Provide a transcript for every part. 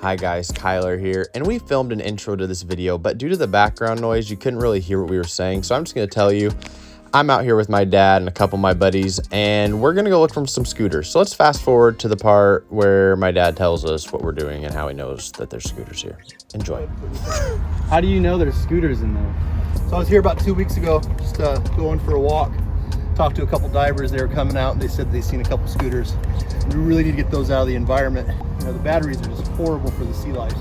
Hi guys, Kyler here, and we filmed an intro to this video, but due to the background noise, you couldn't really hear what we were saying, so I'm just going to tell you, I'm out here with my dad and a couple of my buddies, and we're going to go look for some scooters. So let's fast forward to the part where my dad tells us what we're doing and how he knows that there's scooters here. Enjoy. How do you know there's scooters in there? So I was here about 2 weeks ago, just going for a walk. Talked to a couple divers. They were coming out and they said they'd seen a couple scooters. We really need to get those out of the environment. You know, the batteries are just horrible for the sea life.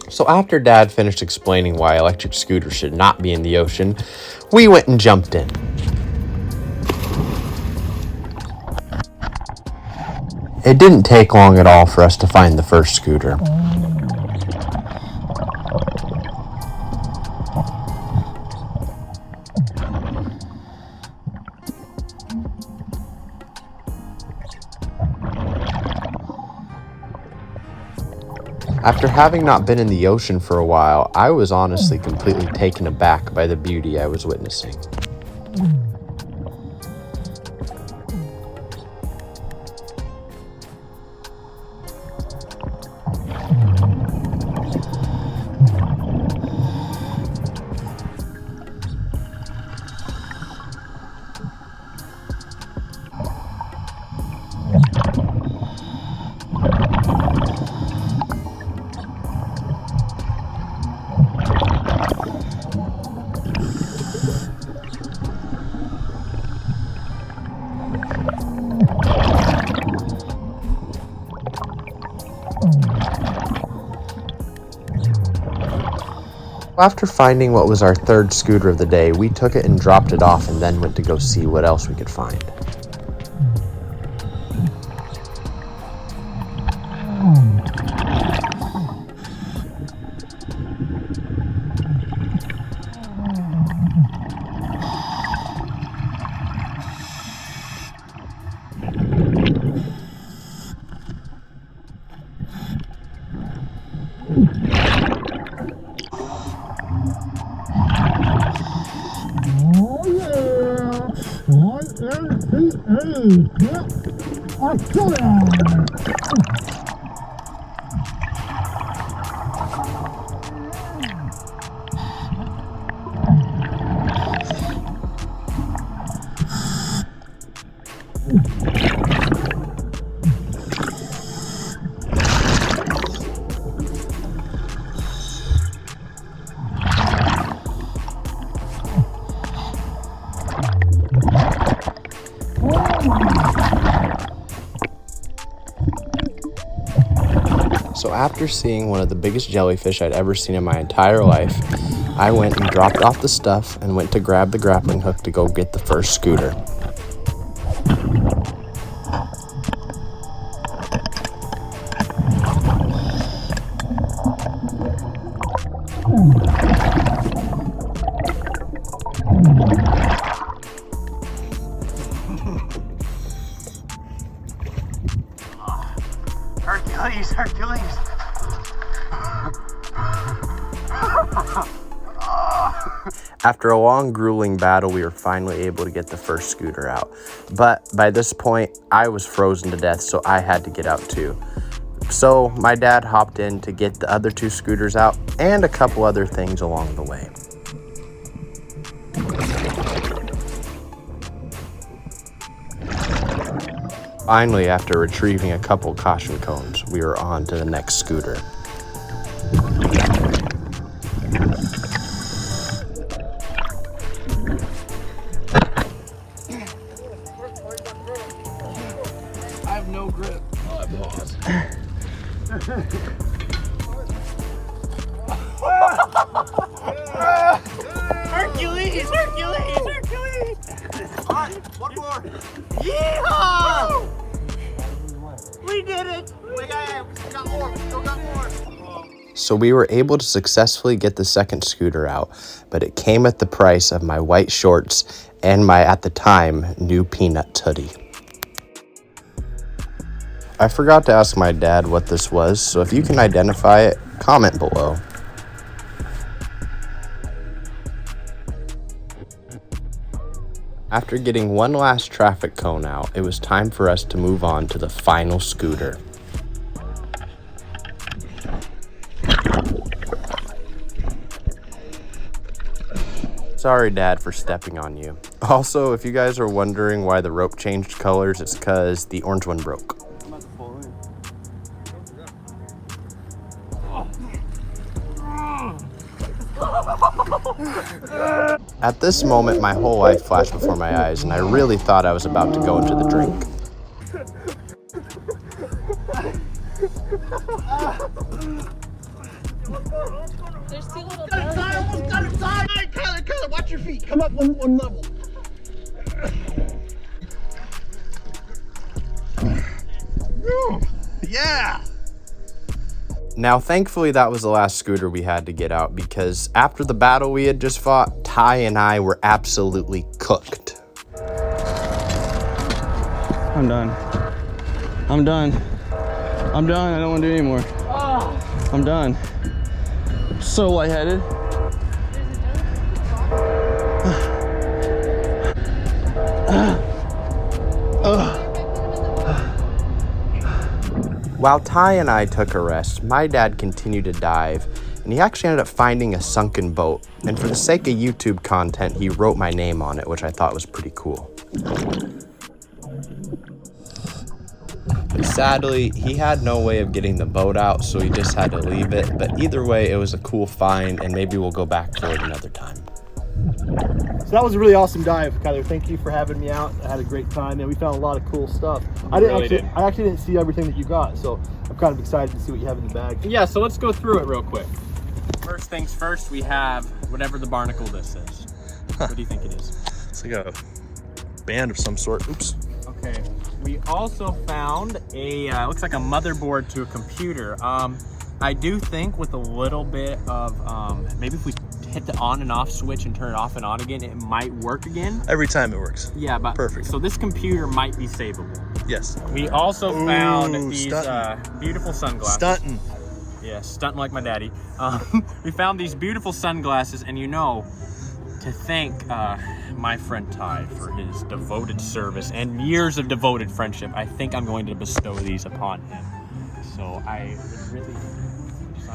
So after Dad finished explaining why electric scooters should not be in the ocean, we went and jumped in. It didn't take long at all for us to find the first scooter. After having not been in the ocean for a while, I was honestly completely taken aback by the beauty I was witnessing. After finding what was our third scooter of the day, we took it and dropped it off and then went to go see what else we could find. So after seeing one of the biggest jellyfish I'd ever seen in my entire life, I went and dropped off the stuff and went to grab the grappling hook to go get the first scooter. Hercules! After a long, grueling battle, we were finally able to get the first scooter out. But by this point, I was frozen to death, so I had to get out too. So my dad hopped in to get the other two scooters out and a couple other things along the way. Finally, after retrieving a couple caution cones, we were on to the next scooter. I have no grip. Oh, I paused. Hercules! Hercules! Hercules! All right, one more. Yeehaw! We did it! We got more. We still got more. So we were able to successfully get the second scooter out, but it came at the price of my white shorts and my, at the time, new Peanuts hoodie. I forgot to ask my dad what this was, so if you can identify it, comment below. After getting one last traffic cone out, it was time for us to move on to the final scooter. Sorry, Dad, for stepping on you. Also, if you guys are wondering why the rope changed colors, it's because the orange one broke. I'm about to pull in. At this moment, my whole life flashed before my eyes, and I really thought I was about to go into the drink. There's two little Almost got it tied. KyLee, watch your feet. Come up one level. Yeah. Now, thankfully, that was the last scooter we had to get out because after the battle we had just fought, Ty and I were absolutely cooked. I'm done. I'm done. I'm done. I don't want to do it anymore. I'm done. So lightheaded. While Ty and I took a rest, my dad continued to dive, and he actually ended up finding a sunken boat. And for the sake of YouTube content, he wrote my name on it, which I thought was pretty cool. Sadly, he had no way of getting the boat out, so he just had to leave it. But either way, it was a cool find, and maybe we'll go back for it another time. So that was a really awesome dive, KyLee. Thank you for having me out. I had a great time, and we found a lot of cool stuff. I actually didn't see everything that you got, so I'm kind of excited to see what you have in the bag. Yeah, so let's go through it real quick. First things first, we have whatever the barnacle this is. What do you think it is? It's like a band of some sort. Oops. Okay. We also found a, looks like a motherboard to a computer. I do think with a little bit of, maybe if we hit the on and off switch and turn it off and on again, it might work again. Every time it works. Yeah, but Perfect. So this computer might be savable. Yes. We also found these stunting. beautiful sunglasses. Stunting. Yeah, stunting like my daddy. We found these beautiful sunglasses, and you know, to thank my friend Ty for his devoted service and years of devoted friendship, I think I'm going to bestow these upon him. So I would really...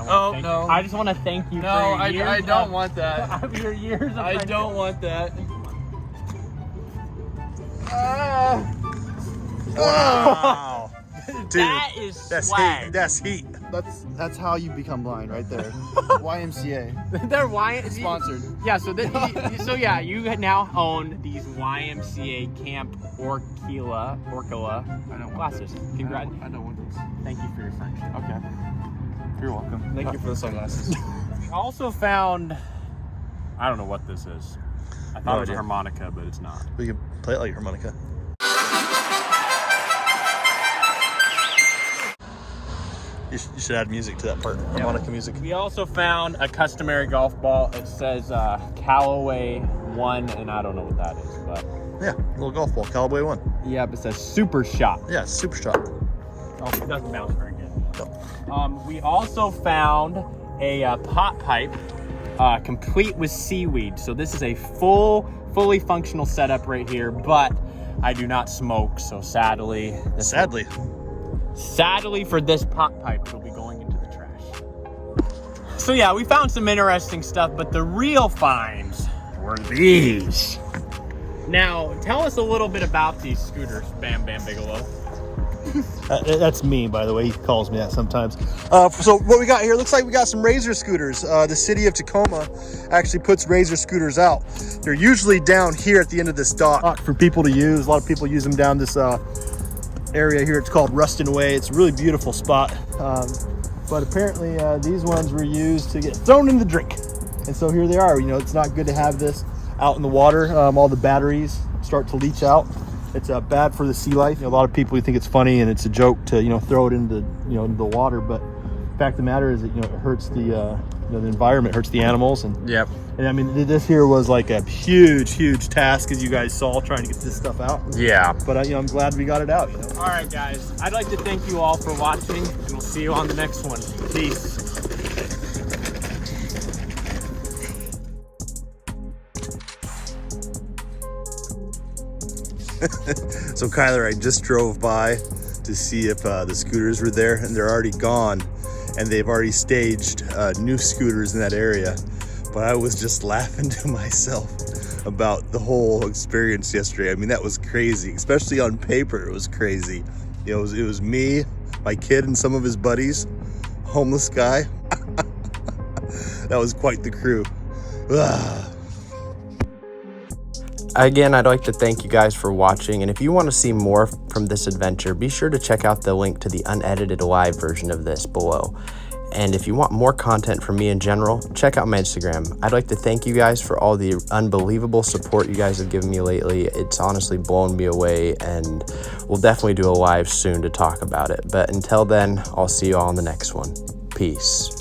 I just want to thank you for your years. I don't want that. Of your years of I friendship. don't want that. Wow. Dude, That is that's swag. heat. That's heat. That's how you become blind, right there. YMCA. They're YMCA Sponsored. Yeah, so yeah, you now own these YMCA Camp Orkila glasses. Congrats. I don't want those. Thank you for your friendship. Okay. You're welcome. Thank you for the sunglasses. I also found, I don't know what this is. I thought it was a harmonica, but it's not. We can play it like a harmonica. You should add music to that part. Harmonica music. We also found a customary golf ball. It says Callaway 1, and I don't know what that is, but Yeah, little golf ball. Callaway 1. yeah, it says Super Shot. Yeah, it's super shot. Oh, it doesn't bounce very good. We also found a pot pipe complete with seaweed. So this is a fully functional setup right here, but I do not smoke, so sadly for this pot pipe, it'll be going into the trash. So yeah, we found some interesting stuff, but the real finds were these. Now, tell us a little bit about these scooters, Bam Bam Bigelow. That's me, by the way. He calls me that sometimes. So what we got here, looks like we got some Razor scooters. The city of Tacoma actually puts Razor scooters out. They're usually down here at the end of this dock for people to use. A lot of people use them down this area here. It's called Rustin Way. It's a really beautiful spot. But apparently these ones were used to get thrown in the drink. And so here they are. You know, it's not good to have this out in the water. All the batteries start to leach out. It's bad for the sea life. You know, a lot of people think it's funny and it's a joke to, you know, throw it into, you know, into the water. But the fact of the matter is that, you know, it hurts the, you know, the environment, hurts the animals. And Yep. And I mean, this here was like a huge task, as you guys saw, trying to get this stuff out. Yeah. But you know, I'm glad we got it out. You know. All right, guys. I'd like to thank you all for watching, and we'll see you on the next one. Peace. So Kyler, I just drove by to see if the scooters were there, and they're already gone, and they've already staged new scooters in that area. but I was just laughing to myself about the whole experience yesterday. I mean, that was crazy, especially on paper. It was crazy. You know, it was me, my kid, and some of his buddies, homeless guy. That was quite the crew. Again, I'd like to thank you guys for watching, and if you want to see more from this adventure, be sure to check out the link to the unedited live version of this below. And if you want more content from me in general, check out my Instagram. I'd like to thank you guys for all the unbelievable support you guys have given me lately. It's honestly blown me away, and we'll definitely do a live soon to talk about it. But until then, I'll see you all in the next one. Peace.